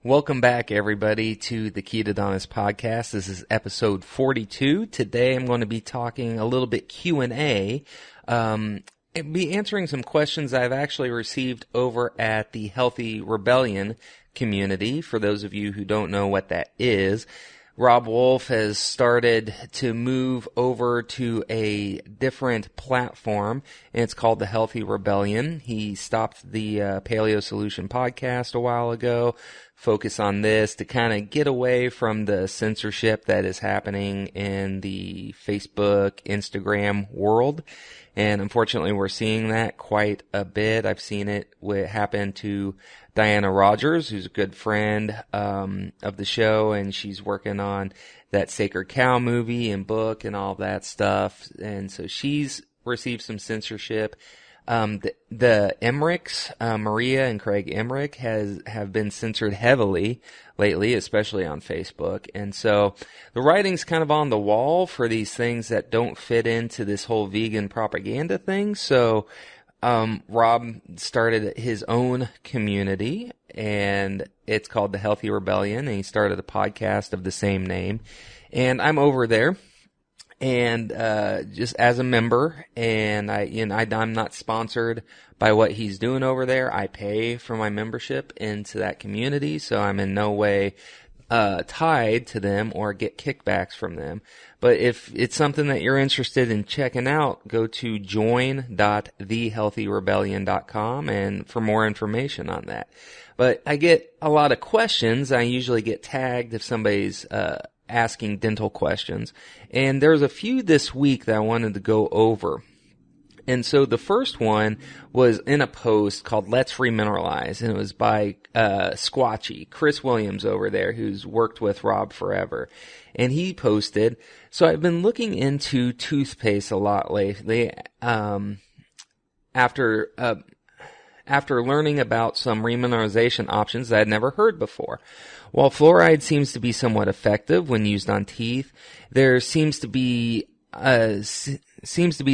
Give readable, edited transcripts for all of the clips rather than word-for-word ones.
Welcome back, everybody, to the Ketodontist podcast. This is episode 42. Today, I'm going to be talking a little bit Q&A, and be answering some questions I've actually received over at the Healthy Rebellion community. For those of you who don't know what that is, Robb Wolf has started to move over to a different platform, and it's called the Healthy Rebellion. He stopped the Paleo Solution podcast a while ago, focus on this to kind of get away from the censorship that is happening in the Facebook, Instagram world. And unfortunately, we're seeing that quite a bit. I've seen it happen to Diana Rogers, who's a good friend of the show, and she's working on that Sacred Cow movie and book and all that stuff. And so she's received some censorship. The Emmerichs, Maria and Craig Emmerich have been censored heavily lately, especially on Facebook. And so the writing's kind of on the wall for these things that don't fit into this whole vegan propaganda thing. So, Rob started his own community, and it's called the Healthy Rebellion, and he started a podcast of the same name. And I'm over there. And just as a member, and I'm not sponsored by what he's doing over there. I pay for my membership into that community, so I'm in no way tied to them or get kickbacks from them. But if it's something that you're interested in checking out, go to join.thehealthyrebellion.com and for more information on that. But I get a lot of questions. I usually get tagged if somebody's asking dental questions. And there's a few this week that I wanted to go over. And so the first one was in a post called Let's Remineralize, and it was by Squatchy, Chris Williams over there, who's worked with Rob forever. And he posted, so I've been looking into toothpaste a lot lately, after learning about some remineralization options that I'd never heard before. While fluoride seems to be somewhat effective when used on teeth, there seems to be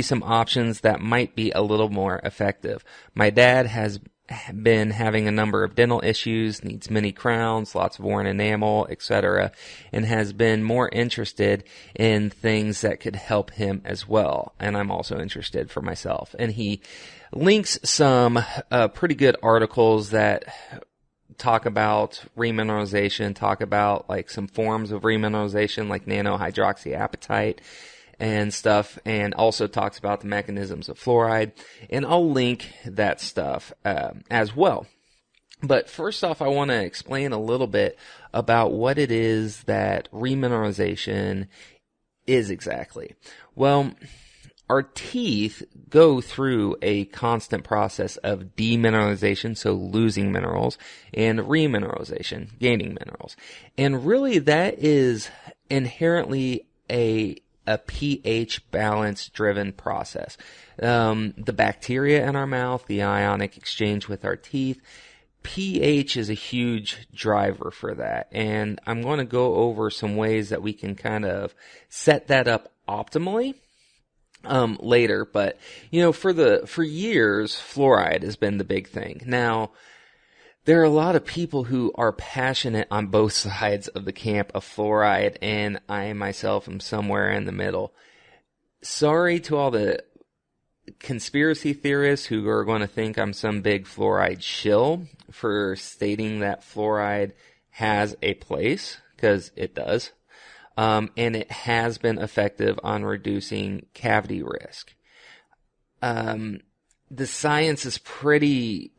some options that might be a little more effective. My dad has been having a number of dental issues, needs mini crowns, lots of worn enamel, etc., and has been more interested in things that could help him as well. And I'm also interested for myself. And he links some pretty good articles that talk about remineralization, talk about like some forms of remineralization like nanohydroxyapatite and stuff, and also talks about the mechanisms of fluoride, and I'll link that stuff as well. But first off, I want to explain a little bit about what it is that remineralization is exactly. Well, our teeth go through a constant process of demineralization, so losing minerals, and remineralization, gaining minerals. And really that is inherently a pH balance driven process. The bacteria in our mouth, the ionic exchange with our teeth, pH is a huge driver for that. And I'm going to go over some ways that we can kind of set that up optimally later. But for years fluoride has been the big thing. Now there are a lot of people who are passionate on both sides of the camp of fluoride, and I myself am somewhere in the middle. Sorry to all the conspiracy theorists who are going to think I'm some big fluoride shill for stating that fluoride has a place, because it does. And it has been effective on reducing cavity risk. The science is pretty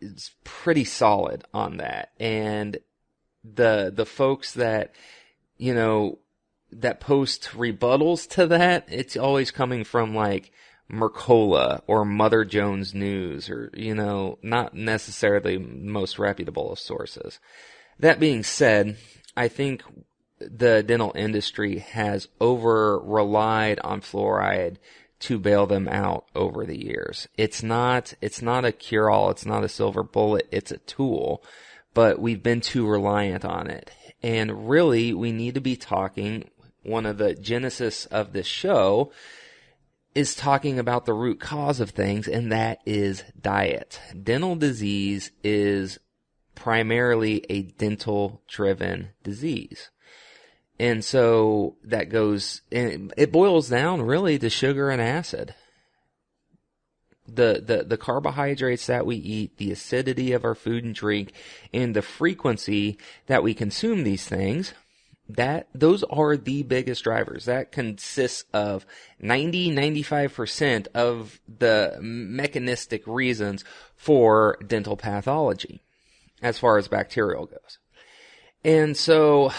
solid on that. And the folks that, that post rebuttals to that, it's always coming from like Mercola or Mother Jones News or, not necessarily most reputable of sources. That being said, I think the dental industry has over-relied on fluoride to bail them out over the years. It's not a cure-all, it's not a silver bullet, it's a tool, but we've been too reliant on it. And really, we need to be talking, one of the genesis of this show is talking about the root cause of things, and that is diet. Dental disease is primarily a dental-driven disease. And so that goes, and it boils down really to sugar and acid. The carbohydrates that we eat, the acidity of our food and drink, and the frequency that we consume these things, those are the biggest drivers. That consists of 95% of the mechanistic reasons for dental pathology as far as bacterial goes. And so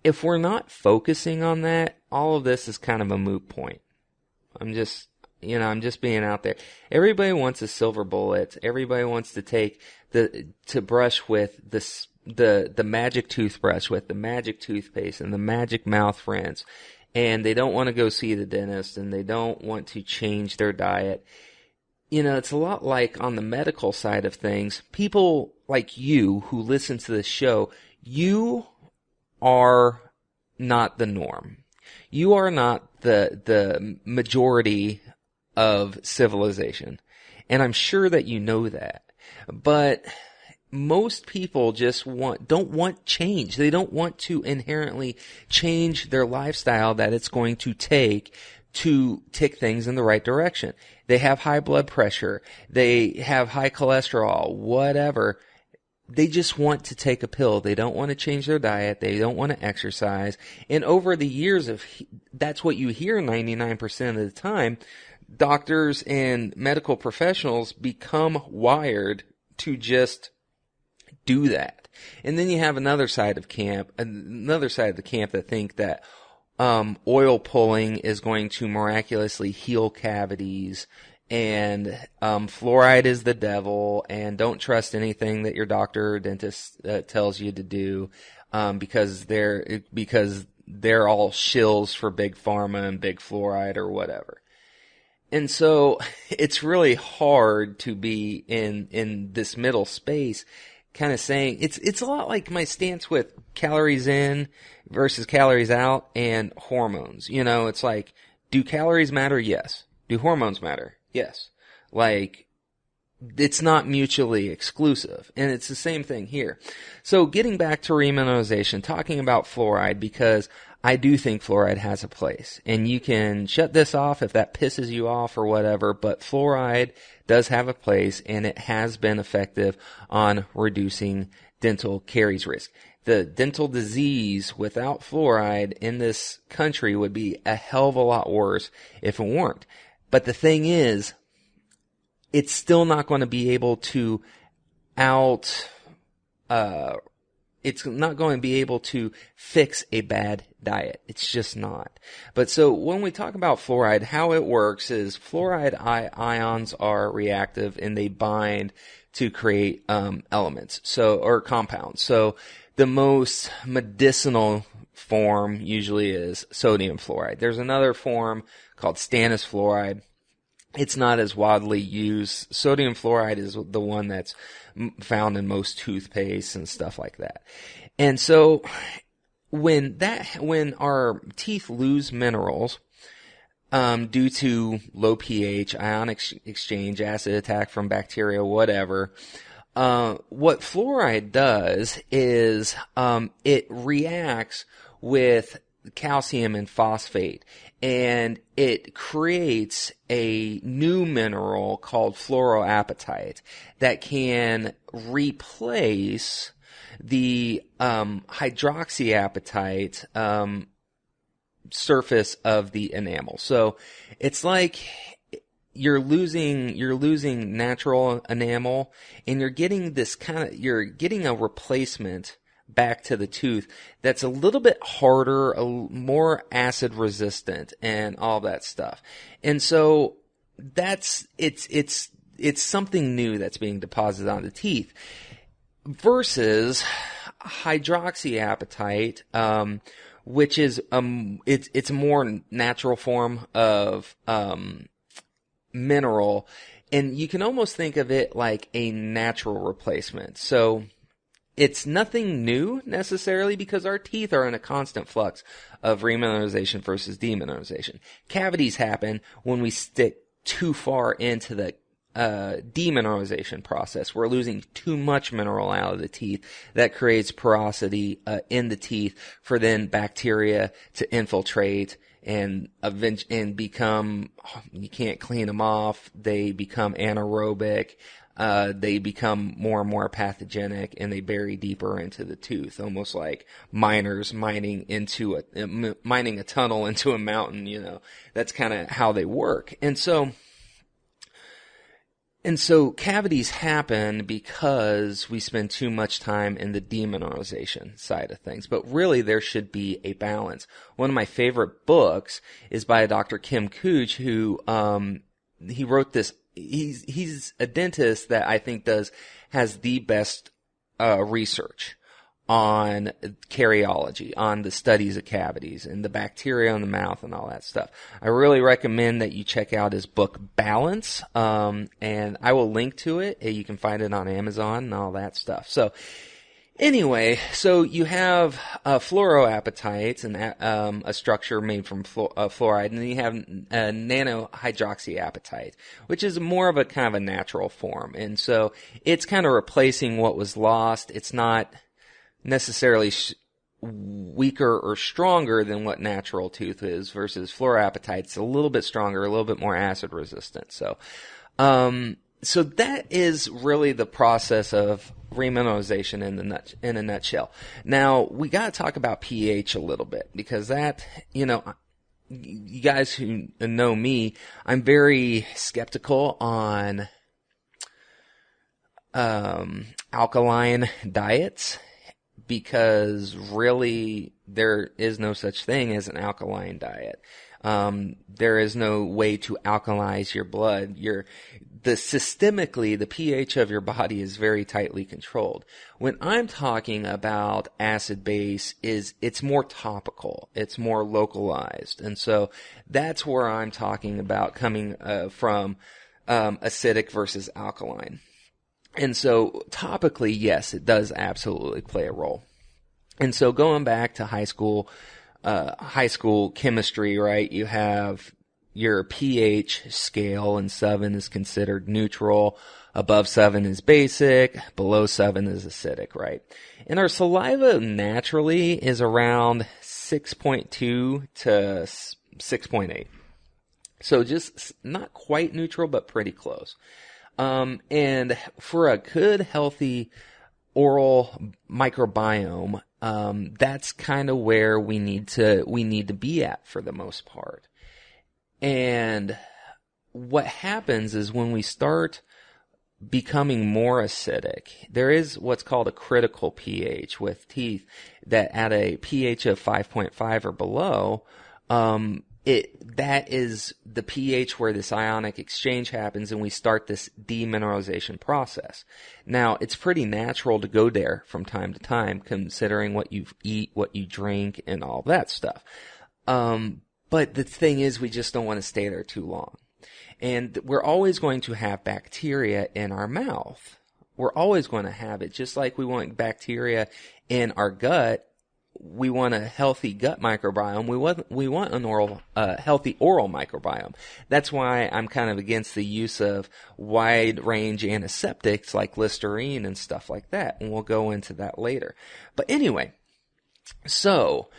if we're not focusing on that, all of this is kind of a moot point. I'm just being out there. Everybody wants a silver bullet. Everybody wants to brush with the magic toothbrush, with the magic toothpaste and the magic mouth rinse. And they don't want to go see the dentist, and they don't want to change their diet. It's a lot like on the medical side of things. People like you who listen to this show, you are not the norm. You are not the majority of civilization. And I'm sure that you know that. But most people don't want change. They don't want to inherently change their lifestyle that it's going to take to tick things in the right direction. They have high blood pressure. They have high cholesterol, whatever. They just want to take a pill. They don't want to change their diet. They don't want to exercise. And over the years that's what you hear 99% of the time. Doctors and medical professionals become wired to just do that. And then you have another side of the camp that think that oil pulling is going to miraculously heal cavities, and fluoride is the devil, and don't trust anything that your doctor or dentist tells you to do, because they're all shills for big pharma and big fluoride or whatever. And so it's really hard to be in this middle space, kind of saying, it's a lot like my stance with calories in versus calories out and hormones. It's like, do calories matter? Yes. Do hormones matter? Yes. Like, it's not mutually exclusive. And it's the same thing here. So getting back to remineralization, talking about fluoride, because I do think fluoride has a place. And you can shut this off if that pisses you off or whatever, but fluoride does have a place, and it has been effective on reducing dental caries risk. The dental disease without fluoride in this country would be a hell of a lot worse if it weren't. But the thing is, it's still not going to be able to it's not going to be able to fix a bad diet. It's just not. But so when we talk about fluoride, how it works is fluoride ions are reactive, and they bind to create elements, or compounds. So the most medicinal form usually is sodium fluoride. There's another form called stannous fluoride. It's not as widely used. Sodium fluoride is the one that's found in most toothpaste and stuff like that. And so when our teeth lose minerals, due to low pH, ion exchange, acid attack from bacteria, whatever, what fluoride does is, it reacts with calcium and phosphate, and it creates a new mineral called fluoroapatite that can replace the hydroxyapatite surface of the enamel. So it's like you're losing natural enamel, and you're getting a replacement back to the tooth that's a little bit harder, more acid resistant, and all that stuff. And so it's something new that's being deposited on the teeth versus hydroxyapatite, which is it's a more natural form of mineral, and you can almost think of it like a natural replacement. So it's nothing new necessarily, because our teeth are in a constant flux of remineralization versus demineralization. Cavities happen when we stick too far into the demineralization process. We're losing too much mineral out of the teeth. That creates porosity in the teeth for then bacteria to infiltrate and become, you can't clean them off. They become anaerobic. They become more and more pathogenic, and they bury deeper into the tooth, almost like miners mining a tunnel into a mountain. That's kind of how they work. And so cavities happen because we spend too much time in the demineralization side of things. But really, there should be a balance. One of my favorite books is by Dr. Kim Cooch, who he wrote this. He's a dentist that I think has the best research on caryology, on the studies of cavities and the bacteria in the mouth and all that stuff. I really recommend that you check out his book Balance, and I will link to it. You can find it on Amazon and all that stuff. So anyway, so you have fluoroapatites and a structure made from fluoride, and then you have nanohydroxyapatite, which is more of a kind of a natural form. And so it's kind of replacing what was lost. It's not necessarily weaker or stronger than what natural tooth is, versus fluoroapatite. It's a little bit stronger, a little bit more acid resistant. So that is really the process of remineralization in a nutshell. Now, we got to talk about pH a little bit, because that, you guys who know me, I'm very skeptical on alkaline diets, because really there is no such thing as an alkaline diet. There is no way to alkalize your blood. Systemically, the pH of your body is very tightly controlled. When I'm talking about acid base, it's more topical. It's more localized. And so that's where I'm talking about coming from acidic versus alkaline. And so topically, yes, it does absolutely play a role. And so going back to high school chemistry, right? You have your pH scale, and 7 is considered neutral. Above 7 is basic. Below 7 is acidic, right? And our saliva naturally is around 6.2 to 6.8. So just not quite neutral, but pretty close. And for a good, healthy oral microbiome, that's kind of where we need to be at for the most part. And what happens is when we start becoming more acidic, there is what's called a critical pH with teeth that at a pH of 5.5 or below, that is the pH where this ionic exchange happens, and we start this demineralization process. Now, it's pretty natural to go there from time to time, considering what you eat, what you drink, and all that stuff. But the thing is, we just don't want to stay there too long. And we're always going to have bacteria in our mouth. We're always going to have it, just like we want bacteria in our gut. We want a healthy gut microbiome. We want an healthy oral microbiome. That's why I'm kind of against the use of wide range antiseptics like Listerine and stuff like that. And we'll go into that later. But anyway, so,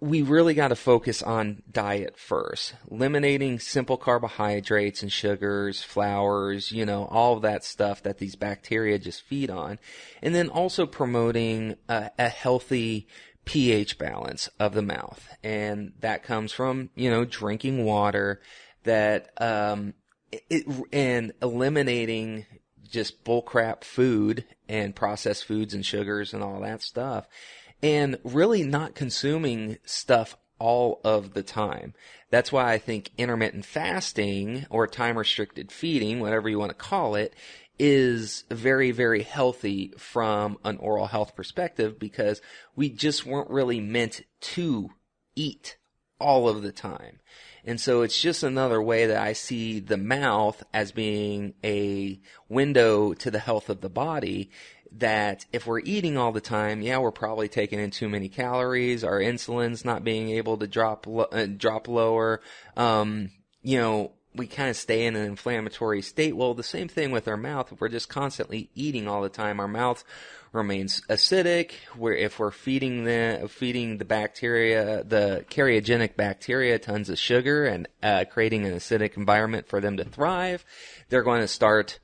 we really got to focus on diet first. Eliminating simple carbohydrates and sugars, flours, all of that stuff that these bacteria just feed on. And then also promoting a healthy pH balance of the mouth. And that comes from, drinking water, and eliminating just bullcrap food and processed foods and sugars and all that stuff. And really not consuming stuff all of the time. That's why I think intermittent fasting or time-restricted feeding, whatever you want to call it, is very, very healthy from an oral health perspective, because we just weren't really meant to eat all of the time. And so it's just another way that I see the mouth as being a window to the health of the body, that if we're eating all the time, we're probably taking in too many calories, our insulin's not being able to drop lower, we kind of stay in an inflammatory state. Well, the same thing with our mouth. If we're just constantly eating all the time, our mouth remains acidic. If we're feeding the bacteria, the karyogenic bacteria, tons of sugar and creating an acidic environment for them to thrive, they're going to start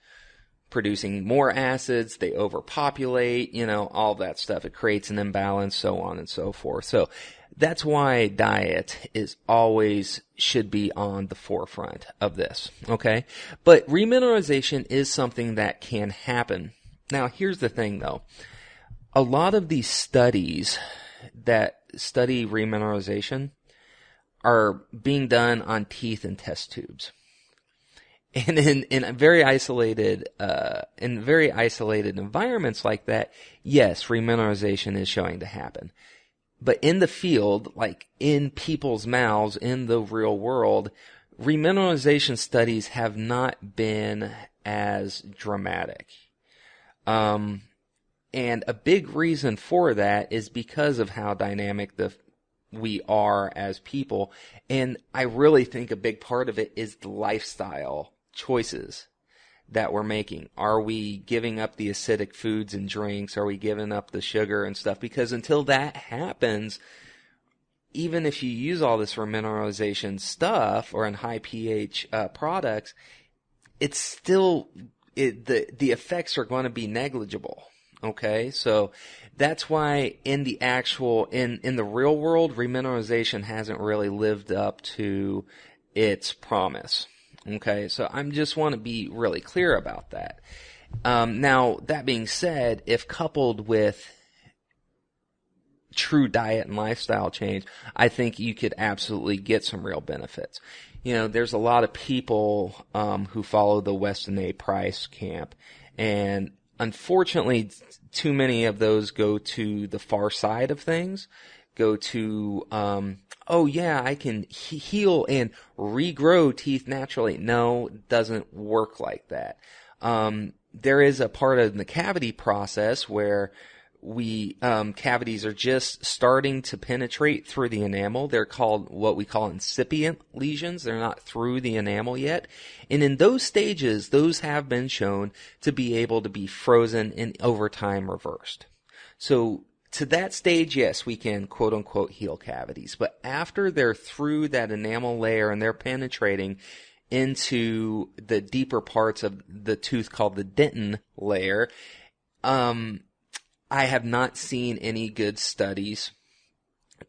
producing more acids. They overpopulate, all that stuff. It creates an imbalance, so on and so forth. So that's why diet should be on the forefront of this, okay? But remineralization is something that can happen. Now, here's the thing, though. A lot of these studies that study remineralization are being done on teeth and test tubes. And in very isolated environments like that, yes, remineralization is showing to happen. But in the field, like in people's mouths, in the real world, remineralization studies have not been as dramatic. And a big reason for that is because of how dynamic we are as people. And I really think a big part of it is the lifestyle choices that we're making. Are we giving up the acidic foods and drinks? Are we giving up the sugar and stuff? Because until that happens, even if you use all this remineralization stuff or in high pH products, it's still the effects are going to be negligible. Okay, so that's why in the real world, remineralization hasn't really lived up to its promise. Okay, so I just want to be really clear about that. Now, that being said, if coupled with true diet and lifestyle change, I think you could absolutely get some real benefits. There's a lot of people who follow the Weston A. Price camp, and unfortunately, too many of those go to the far side of things, go to, I can heal and regrow teeth naturally. No, it doesn't work like that. There is a part of the cavity process where cavities are just starting to penetrate through the enamel. They're called what we call incipient lesions. They're not through the enamel yet. And in those stages, those have been shown to be able to be frozen and over time reversed. So to that stage, yes, we can quote unquote heal cavities. But after they're through that enamel layer and they're penetrating into the deeper parts of the tooth called the dentin layer, I have not seen any good studies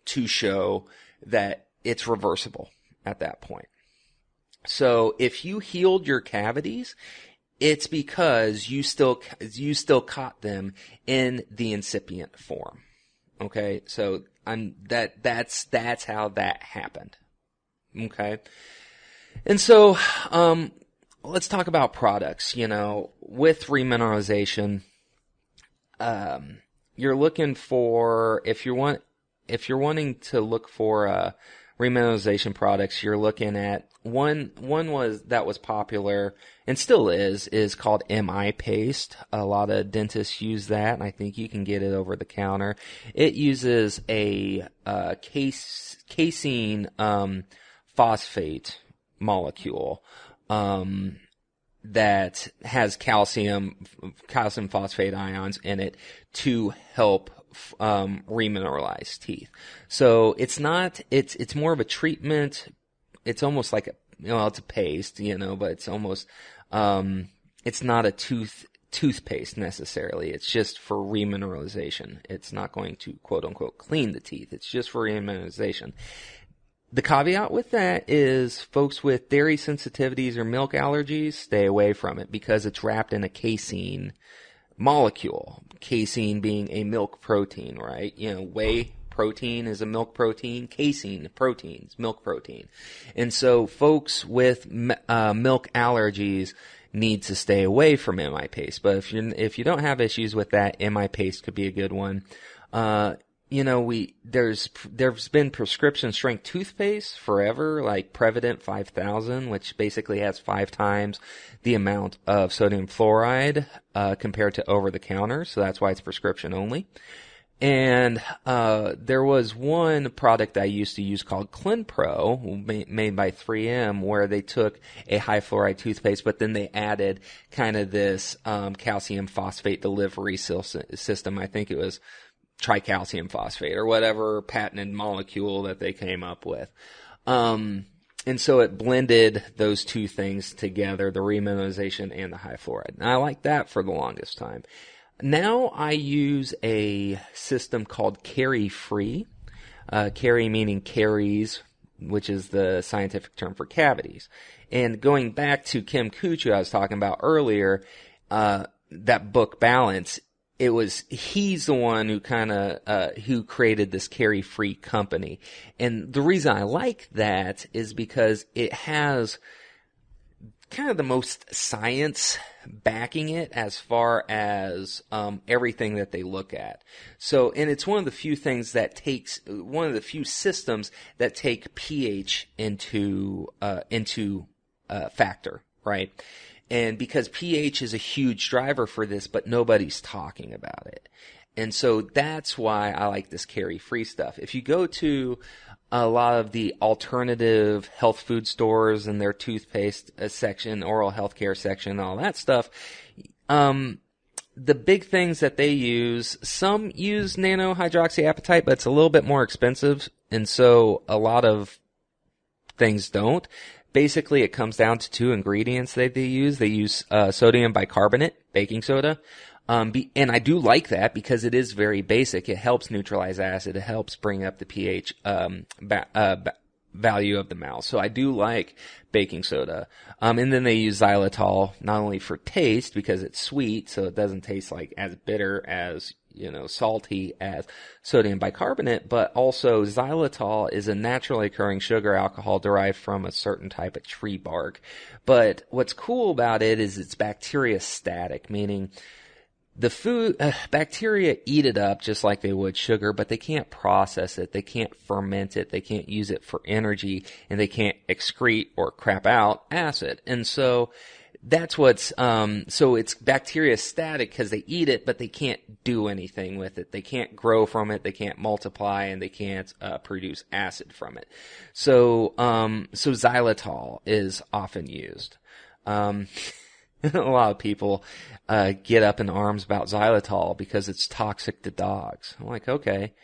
to show that it's reversible at that point. So if you healed your cavities, it's because you still caught them in the incipient form. Okay, so that's how that happened. Okay, and so let's talk about products. With remineralization. You're looking for, if you're wanting to look for remineralization products, you're looking at one that was popular and still is called MI paste. A lot of dentists use that, and I think you can get it over the counter. It uses a casein phosphate molecule that has calcium phosphate ions in it to help remineralize teeth. So it's more of a treatment. It's almost like it's a paste, but it's almost it's not a toothpaste necessarily. It's just for remineralization. It's not going to quote unquote clean the teeth. It's just for remineralization. The caveat with that is folks with dairy sensitivities or milk allergies, stay away from it because it's wrapped in a casein molecule. Casein being a milk protein, right? Whey protein is a milk protein. Casein protein is milk protein. And so folks with milk allergies need to stay away from MI paste. But if you don't have issues with that, MI paste could be a good one. There's been prescription strength toothpaste forever, like Prevident 5000, which basically has 5 times the amount of sodium fluoride compared to over the counter, so that's why it's prescription only. And there was one product I used to use called ClinPro, made by 3M, where they took a high fluoride toothpaste, but then they added kind of this calcium phosphate delivery system. I think it was tricalcium phosphate or whatever patented molecule that they came up with. And so it blended those two things together, the remineralization and the high fluoride. And I liked that for the longest time. Now I use a system called Carie-Free. Carie meaning caries, which is the scientific term for cavities. And going back to Kim Kuchu I was talking about earlier, that book Balance, he's the one who who created this Carie-Free company. And the reason I like that is because it has kind of the most science backing it as far as everything that they look at. So, and it's one of the few systems that take pH into factor, right? And because pH is a huge driver for this, but nobody's talking about it. And so that's why I like this Carie-Free stuff. If you go to a lot of the alternative health food stores and their toothpaste section, oral health care section, all that stuff, the big things that they use, some use nanohydroxyapatite, but it's a little bit more expensive, and so a lot of things don't. Basically, it comes down to two ingredients that they use. They use sodium bicarbonate, baking soda. And I do like that because it is very basic. It helps neutralize acid. It helps bring up the pH value of the mouth. So I do like baking soda. And then they use xylitol not only for taste because it's sweet, so it doesn't taste like as bitter as, salty as sodium bicarbonate, but also xylitol is a naturally occurring sugar alcohol derived from a certain type of tree bark. But what's cool about it is it's bacteriostatic, meaning the bacteria eat it up just like they would sugar, but they can't process it, they can't ferment it, they can't use it for energy, and they can't excrete or crap out acid. And so that's what's, so it's bacteriostatic because they eat it, but they can't do anything with it. They can't grow from it, they can't multiply, and they can't produce acid from it. So xylitol is often used. A lot of people get up in arms about xylitol because it's toxic to dogs. I'm like, okay,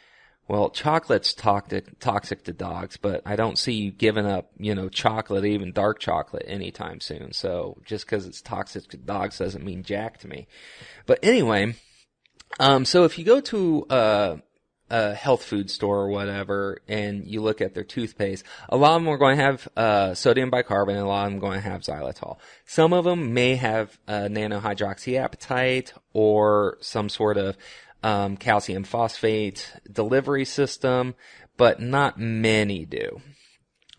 well, chocolate's toxic to dogs, but I don't see you giving up, chocolate, even dark chocolate, anytime soon. So just because it's toxic to dogs doesn't mean jack to me. But anyway, so if you go to a health food store or whatever, and you look at their toothpaste, a lot of them are going to have sodium bicarbonate, a lot of them are going to have xylitol. Some of them may have nanohydroxyapatite or some sort of calcium phosphate delivery system, but not many do.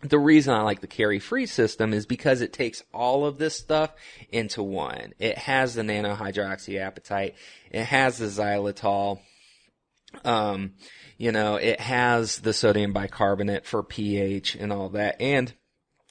The reason I like the Carie-Free system is because it takes all of this stuff into one. It has the nanohydroxyapatite, it has the xylitol, it has the sodium bicarbonate for pH and all that, and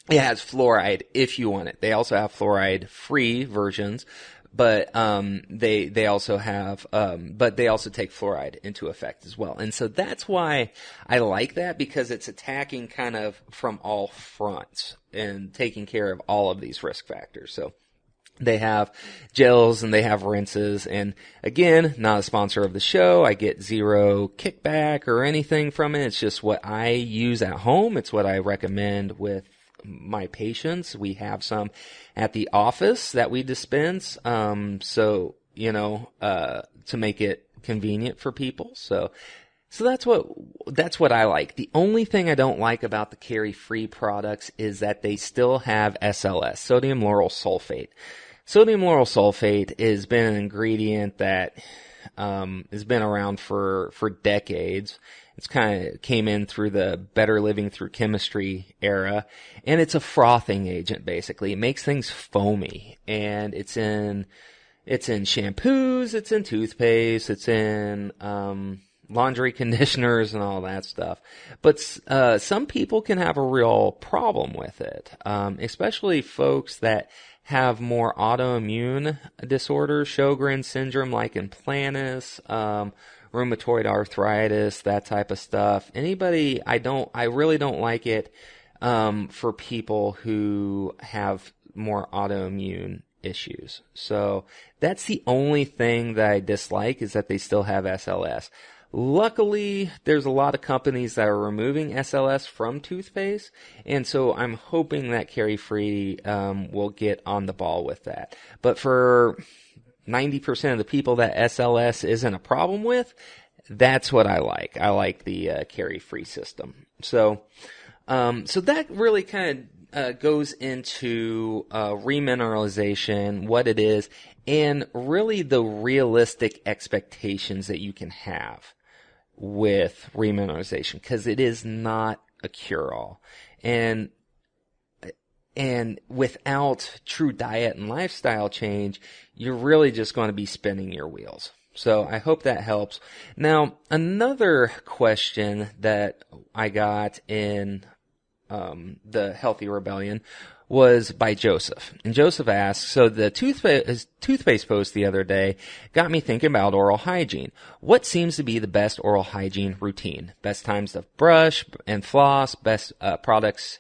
it has fluoride if you want it. They also have fluoride-free versions, but they also have but they also take fluoride into effect as well. And so that's why I like that, because it's attacking kind of from all fronts and taking care of all of these risk factors. So they have gels and they have rinses, and again, not a sponsor of the show. I get zero kickback or anything from it. It's just what I use at home. It's what I recommend with my patients. We have some at the office that we dispense, to make it convenient for people. So that's what I like. The only thing I don't like about the Carie-Free products is that they still have SLS, sodium lauryl sulfate. Sodium lauryl sulfate has been an ingredient that has been around for decades. It's kind of came in through the Better Living Through Chemistry era, and it's a frothing agent basically. It makes things foamy, and it's in shampoos, it's in toothpaste, it's in laundry conditioners and all that stuff. But some people can have a real problem with it, especially folks that have more autoimmune disorders, Sjogren's syndrome, lichen planus, rheumatoid arthritis, that type of stuff. I really don't like it for people who have more autoimmune issues. So that's the only thing that I dislike, is that they still have SLS. Luckily, there's a lot of companies that are removing SLS from toothpaste, and so I'm hoping that Carefree will get on the ball with that. But for 90% of the people that SLS isn't a problem with, that's what I like. I like the Carefree system. So that really kind of goes into remineralization, what it is, and really the realistic expectations that you can have with remineralization, because it is not a cure-all. And without true diet and lifestyle change, you're really just going to be spinning your wheels. So I hope that helps. Now, another question that I got in the Healthy Rebellion was by Joseph. And Joseph asked, so the toothpaste post the other day got me thinking about oral hygiene. What seems to be the best oral hygiene routine? Best times to brush and floss, best products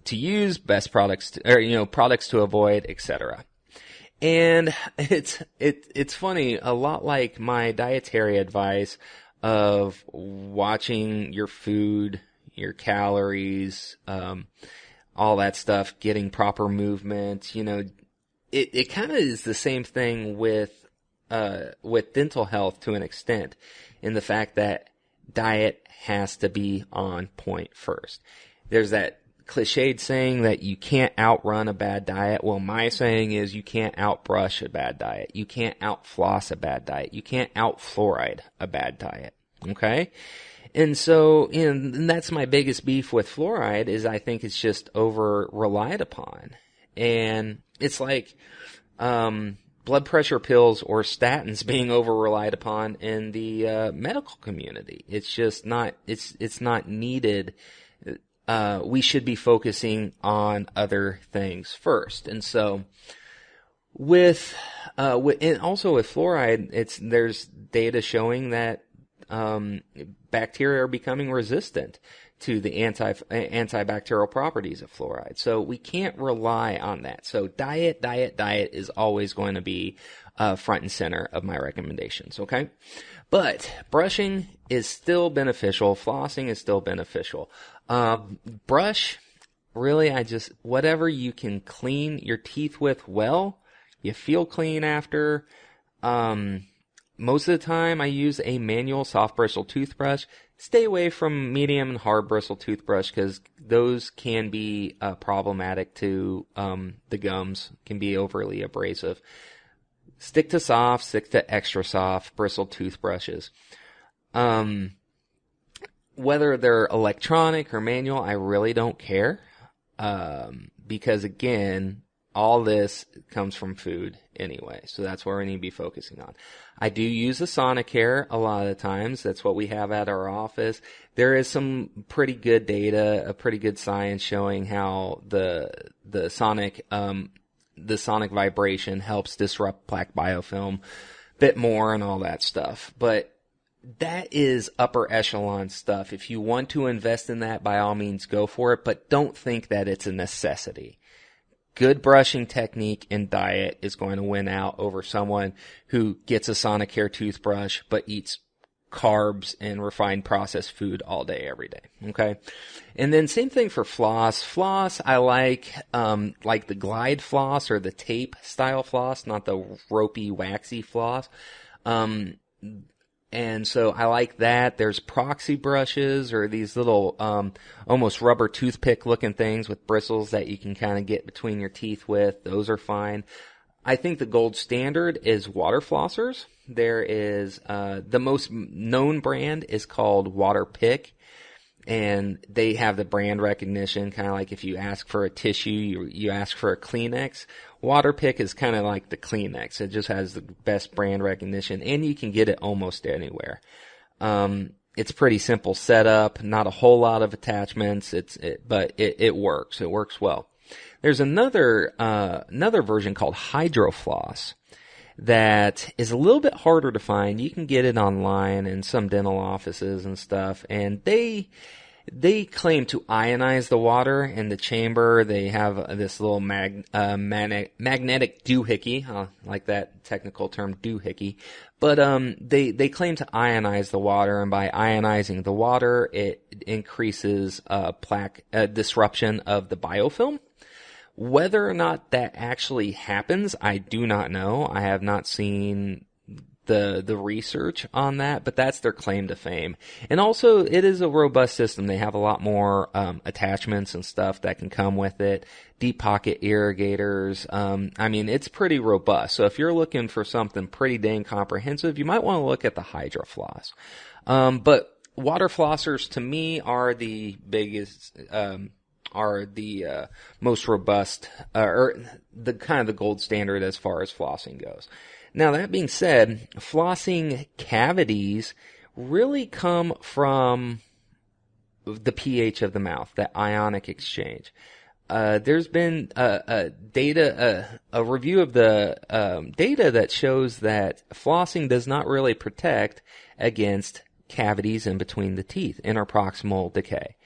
to use, best products products to avoid, etc. And it's funny, a lot like my dietary advice of watching your food, your calories, all that stuff, getting proper movement. It kind of is the same thing with dental health to an extent, in the fact that diet has to be on point first. There's that cliched saying that you can't outrun a bad diet. Well, my saying is you can't outbrush a bad diet. You can't outfloss a bad diet. You can't outfluoride a bad diet. Okay? And so, and that's my biggest beef with fluoride, is I think it's just over relied upon. And it's like blood pressure pills or statins being over relied upon in the medical community. It's just not, it's not needed. We should be focusing on other things first. And so and also with fluoride, there's data showing that bacteria are becoming resistant to the antibacterial properties of fluoride. So we can't rely on that. So diet is always going to be front and center of my recommendations, okay? But brushing is still beneficial. Flossing is still beneficial. Brush, really, whatever you can clean your teeth with well, you feel clean after. Most of the time, I use a manual soft bristle toothbrush. Stay away from medium and hard bristle toothbrush, because those can be problematic to the gums, can be overly abrasive. Stick to extra soft bristle toothbrushes. Whether they're electronic or manual, I really don't care, because again, all this comes from food anyway, so that's where we need to be focusing on. I do use the Sonicare a lot of the times. That's what we have at our office. There is some pretty good data, a pretty good science showing how the sonic vibration helps disrupt plaque biofilm a bit more and all that stuff. But that is upper echelon stuff. If you want to invest in that, by all means, go for it, but don't think that it's a necessity. Good brushing technique and diet is going to win out over someone who gets a Sonicare toothbrush but eats carbs and refined processed food all day, every day. Okay? And then same thing for floss. Floss, I like the glide floss or the tape style floss, not the ropey, waxy floss. And so I like that. There's proxy brushes, or these little almost rubber toothpick looking things with bristles that you can kind of get between your teeth with. Those are fine. I think the gold standard is water flossers. There is the most known brand is called Waterpik, and they have the brand recognition, kind of like if you ask for a tissue, you ask for a Kleenex. Waterpik is kind of like the Kleenex. It just has the best brand recognition, and you can get it almost anywhere. It's pretty simple setup, not a whole lot of attachments. But it works. It works well. There's another version called Hydro Floss. that is a little bit harder to find. You can get it online in some dental offices and stuff, and they claim to ionize the water in the chamber. They have this little magnetic doohickey, like that technical term, doohickey. But they claim to ionize the water, and by ionizing the water, it increases plaque disruption of the biofilm. Whether or not that actually happens, I do not know. I have not seen the research on that, but that's their claim to fame. And also, it is a robust system. They have a lot more attachments and stuff that can come with it. Deep pocket irrigators. I mean, it's pretty robust. So if you're looking for something pretty dang comprehensive, you might want to look at the Hydro Floss. But water flossers, to me, are the biggest, are the most robust, or the kind of the gold standard as far as flossing goes. Now, that being said, flossing cavities really come from the pH of the mouth, that ionic exchange. There's been a review of the data that shows that flossing does not really protect against cavities in between the teeth, interproximal decay.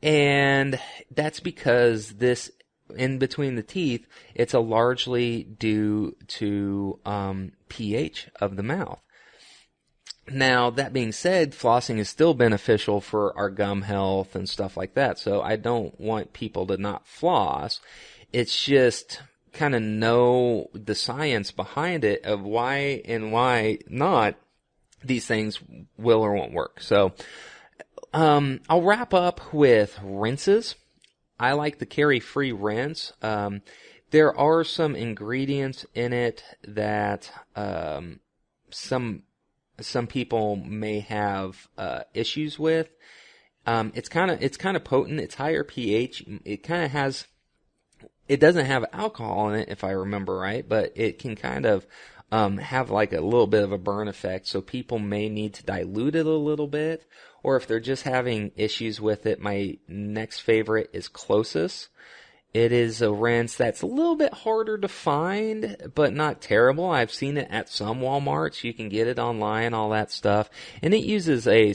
And that's because this in between the teeth, it's a largely due to pH of the mouth. Now, that being said, flossing is still beneficial for our gum health and stuff like that, so I don't want people to not floss. It's just kind of know the science behind it of why and why not these things will or won't work. So, I'll wrap up with rinses. I like the Carry-Free rinse. There are some ingredients in it that some people may have issues with. It's kind of potent. It's higher pH. It doesn't have alcohol in it, if I remember right, but it can kind of have like a little bit of a burn effect. So people may need to dilute it a little bit. Or if they're just having issues with it, my next favorite is Closis. It is a rinse that's a little bit harder to find, but not terrible. I've seen it at some Walmarts. You can get it online, all that stuff. And it uses a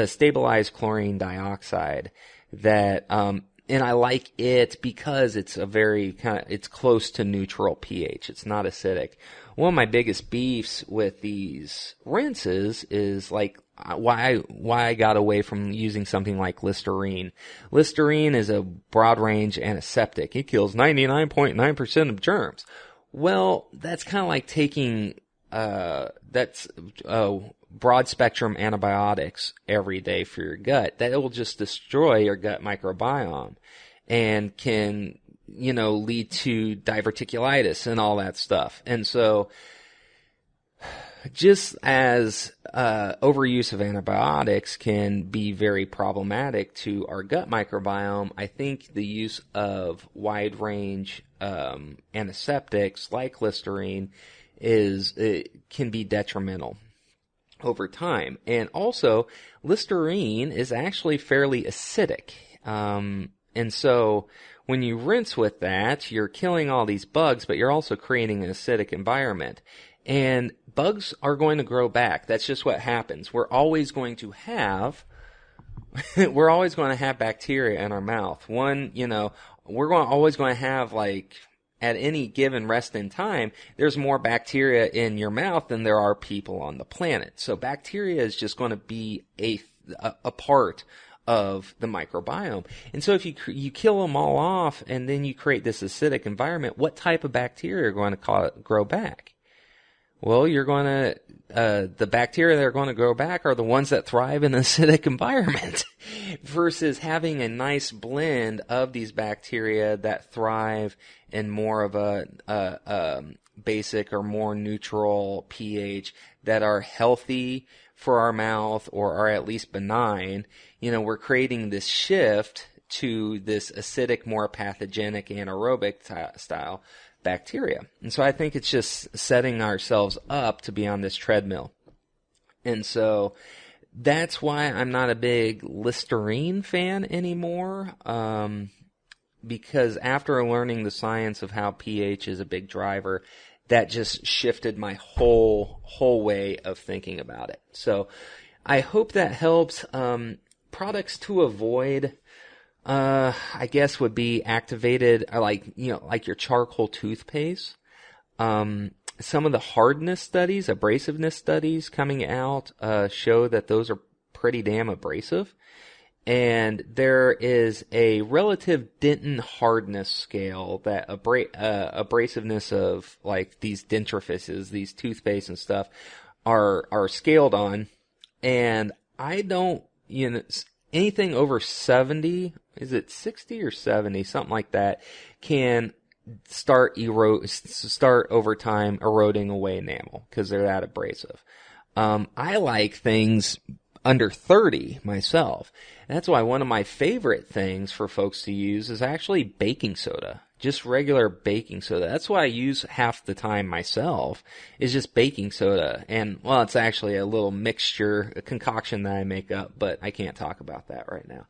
stabilized chlorine dioxide that, and I like it because it's it's close to neutral pH. It's not acidic. One of my biggest beefs with these rinses is like why I got away from using something like Listerine. Listerine is a broad range antiseptic. It kills 99.9% of germs. Well, that's kind of like taking broad spectrum antibiotics every day for your gut. That will just destroy your gut microbiome and can, lead to diverticulitis and all that stuff. And so, just as overuse of antibiotics can be very problematic to our gut microbiome, I think the use of wide-range antiseptics like Listerine can be detrimental over time. And also, Listerine is actually fairly acidic. And so when you rinse with that, you're killing all these bugs, but you're also creating an acidic environment. And bugs are going to grow back. That's just what happens. We're always going to have bacteria in our mouth. Always going to have, like, at any given rest in time, there's more bacteria in your mouth than there are people on the planet. So bacteria is just going to be a part of the microbiome. And so if you kill them all off and then you create this acidic environment, what type of bacteria are going to grow back? Well, the bacteria that are going to grow back are the ones that thrive in an acidic environment versus having a nice blend of these bacteria that thrive in more of a basic or more neutral pH that are healthy for our mouth or are at least benign. We're creating this shift to this acidic, more pathogenic, anaerobic style bacteria. And so I think it's just setting ourselves up to be on this treadmill. And so that's why I'm not a big Listerine fan anymore, because after learning the science of how pH is a big driver, that just shifted my whole way of thinking about it. So I hope that helps. Products to avoid, I guess, would be activated, like your charcoal toothpaste. Some of the hardness studies, abrasiveness studies coming out, show that those are pretty damn abrasive. And there is a relative Denton hardness scale that abrasiveness of like these dentifrices, these toothpaste and stuff are scaled on. And I don't, anything over 70, is it 60 or 70, something like that, can start over time eroding away enamel because they're that abrasive. I like things under 30 myself. And that's why one of my favorite things for folks to use is actually baking soda. Just regular baking soda. That's what I use half the time myself, is just baking soda. And, well, it's actually a little mixture, a concoction that I make up, but I can't talk about that right now.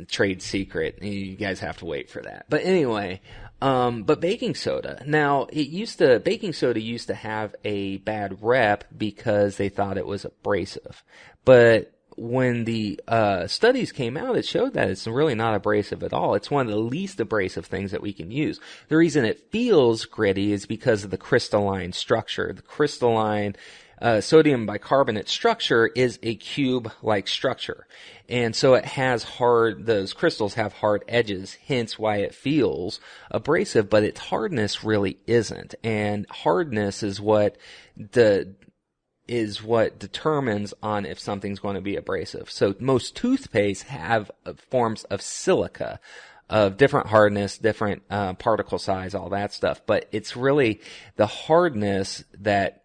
Trade secret. You guys have to wait for that. But anyway, but baking soda. Now, baking soda used to have a bad rep because they thought it was abrasive. But when the studies came out, it showed that it's really not abrasive at all. It's one of the least abrasive things that we can use. The reason it feels gritty is because of the crystalline structure. The crystalline sodium bicarbonate structure is a cube-like structure. And so those crystals have hard edges, hence why it feels abrasive, but its hardness really isn't. And hardness is what determines on if something's going to be abrasive. So most toothpaste have forms of silica of different hardness, different particle size, all that stuff. But it's really the hardness that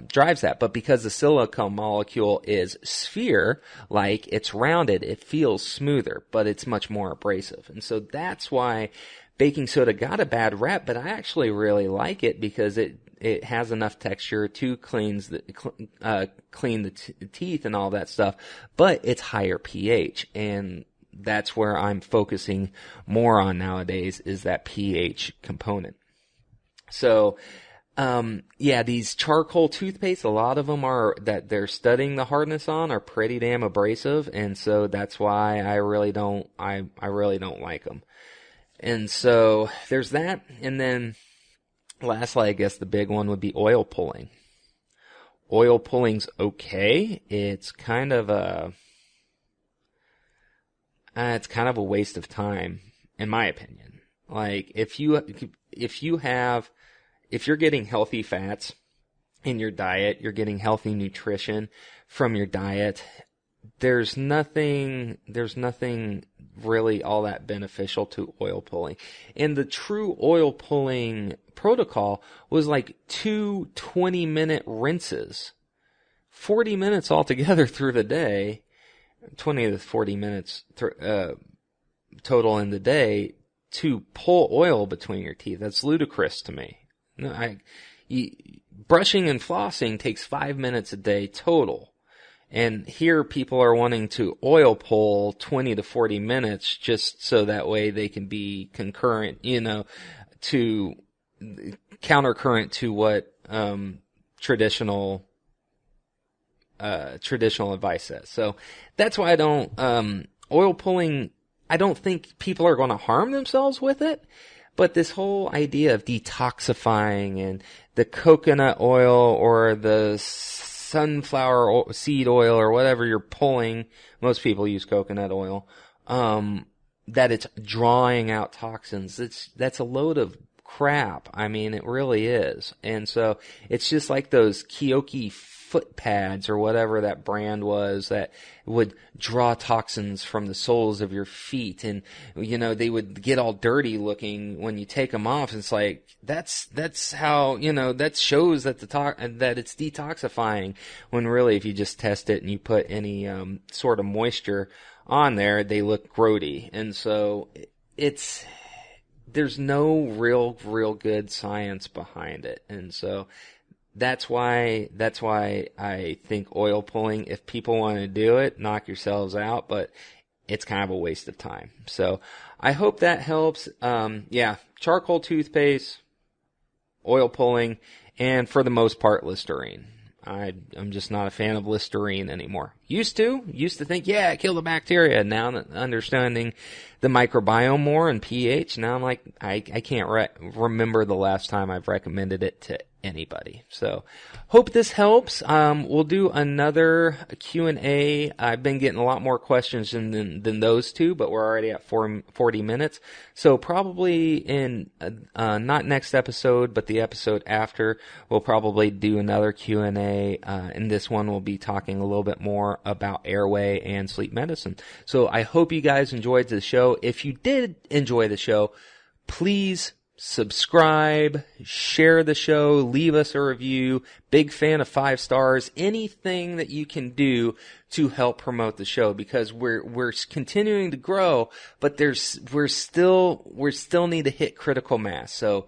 drives that. But because the silica molecule is sphere-like, it's rounded, it feels smoother, but it's much more abrasive. And so that's why baking soda got a bad rep, but I actually really like it because it has enough texture to clean the teeth and all that stuff, but it's higher pH, and that's where I'm focusing more on nowadays, is that pH component. So, these charcoal toothpaste, a lot of them that they're studying the hardness on are pretty damn abrasive, and so that's why I really don't like them. And so there's that, and then lastly, I guess the big one would be oil pulling. Oil pulling's okay. It's kind of a waste of time, in my opinion. Like, if you're getting healthy fats in your diet, you're getting healthy nutrition from your diet, there's nothing really all that beneficial to oil pulling. And the true oil pulling protocol was like 2 20-minute rinses, 40 minutes altogether through the day, 20 to 40 minutes total in the day to pull oil between your teeth. That's ludicrous to me. Brushing and flossing takes 5 minutes a day total. And here people are wanting to oil pull 20 to 40 minutes just so that way they can be concurrent, to countercurrent to what traditional advice says. So that's why I don't oil pulling. I don't think people are going to harm themselves with it. But this whole idea of detoxifying and the coconut oil or the sunflower seed oil or whatever you're pulling, most people use coconut oil, that it's drawing out toxins. That's a load of crap. I mean, it really is. And so it's just like those Kyoki foot pads or whatever that brand was that would draw toxins from the soles of your feet, and they would get all dirty looking when you take them off. It's like that's how that shows that that it's detoxifying, when really if you just test it and you put any sort of moisture on there, they look grody. And so there's no real good science behind it. And so that's why I think oil pulling, if people want to do it, knock yourselves out, but it's kind of a waste of time. So I hope that helps. Charcoal toothpaste, oil pulling, and for the most part, Listerine. I'm just not a fan of Listerine anymore. Used to think, yeah, kill the bacteria. Now understanding the microbiome more and pH, now I'm like, I can't remember the last time I've recommended it to anybody. So, hope this helps. We'll do another Q&A. I've been getting a lot more questions than those two, but we're already at 40 minutes. So probably in, not next episode, but the episode after, we'll probably do another Q&A, and this one will be talking a little bit more about airway and sleep medicine. So I hope you guys enjoyed the show. If you did enjoy the show, please subscribe, share the show, leave us a review. Big fan of 5 stars. Anything that you can do to help promote the show, because we're continuing to grow, but we're still need to hit critical mass. So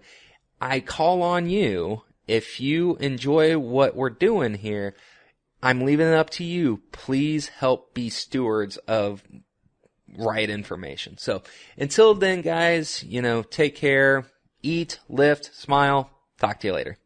I call on you, if you enjoy what we're doing here, I'm leaving it up to you. Please help be stewards of right information. So until then, guys, take care. Eat, lift, smile. Talk to you later.